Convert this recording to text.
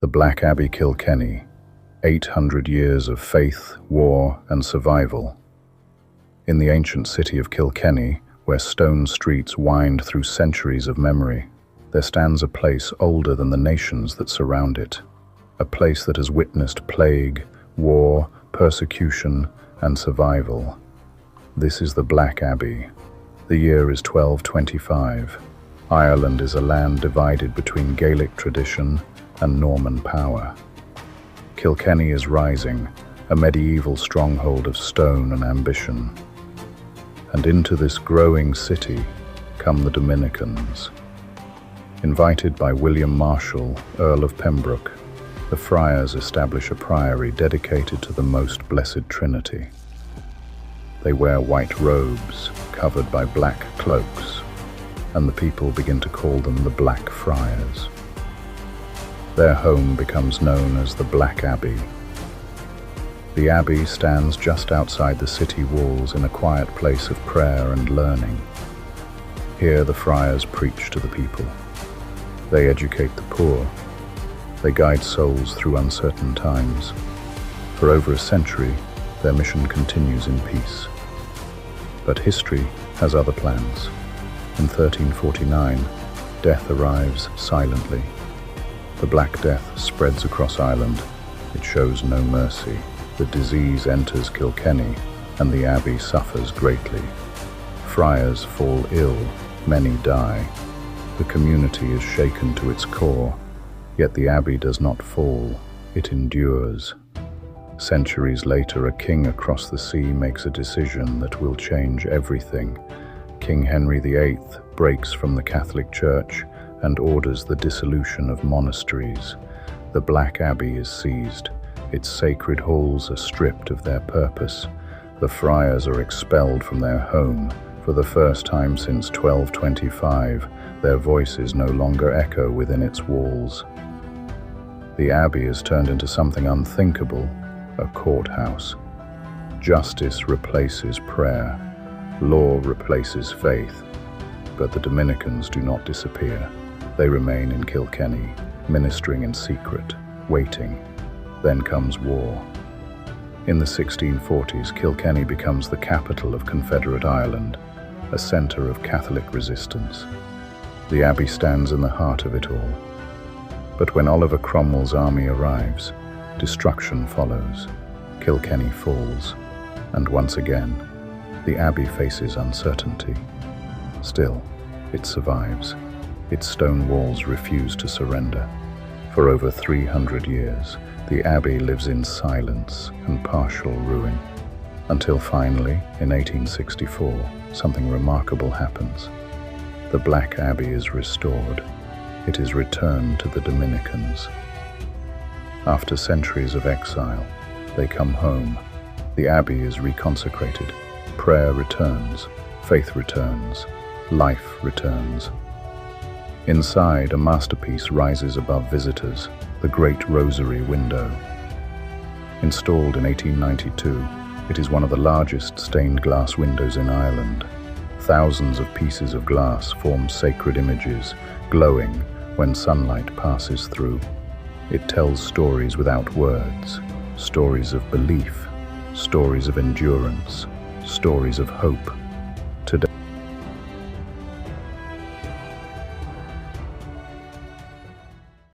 The Black Abbey, Kilkenny, 800 years of faith, war, and survival. In the ancient city of Kilkenny, where stone streets wind through centuries of memory, there stands a place older than the nations that surround it, a place that has witnessed plague, war, persecution, and survival. This is the Black Abbey. The year is 1225. Ireland is a land divided between Gaelic tradition and Norman power. Kilkenny is rising, a medieval stronghold of stone and ambition. And into this growing city come the Dominicans. Invited by William Marshall, Earl of Pembroke, the friars establish a friary dedicated to the Most Blessed Trinity. They wear white robes covered by black cloaks, and the people begin to call them the Black Friars. Their home becomes known as the Black Abbey. The abbey stands just outside the city walls in a quiet place of prayer and learning. Here the friars preach to the people. They educate the poor. They guide souls through uncertain times. For over a century, their mission continues in peace. But history has other plans. In 1349, death arrives silently. The Black Death spreads across Ireland. It shows no mercy. The disease enters Kilkenny, and the abbey suffers greatly. Friars fall ill, many die. The community is shaken to its core, yet the abbey does not fall, it endures. Centuries later, a king across the sea makes a decision that will change everything. King Henry VIII breaks from the Catholic Church and orders the dissolution of monasteries. The Black Abbey is seized. Its sacred halls are stripped of their purpose. The friars are expelled from their home. For the first time since 1225, their voices no longer echo within its walls. The abbey is turned into something unthinkable, a courthouse. Justice replaces prayer. Law replaces faith. But the Dominicans do not disappear. They remain in Kilkenny, ministering in secret, waiting. Then comes war. In the 1640s, Kilkenny becomes the capital of Confederate Ireland, a centre of Catholic resistance. The abbey stands in the heart of it all. But when Oliver Cromwell's army arrives, destruction follows. Kilkenny falls, and once again, the abbey faces uncertainty. Still, it survives. Its stone walls refuse to surrender. For over 300 years, the abbey lives in silence and partial ruin, until finally, in 1864, something remarkable happens. The Black Abbey is restored. It is returned to the Dominicans. After centuries of exile, they come home. The abbey is reconsecrated. Prayer returns, faith returns, life returns. Inside, a masterpiece rises above visitors, the Great Rosary Window. Installed in 1892, it is one of the largest stained glass windows in Ireland. Thousands of pieces of glass form sacred images, glowing when sunlight passes through. It tells stories without words, stories of belief, stories of endurance, stories of hope. Today,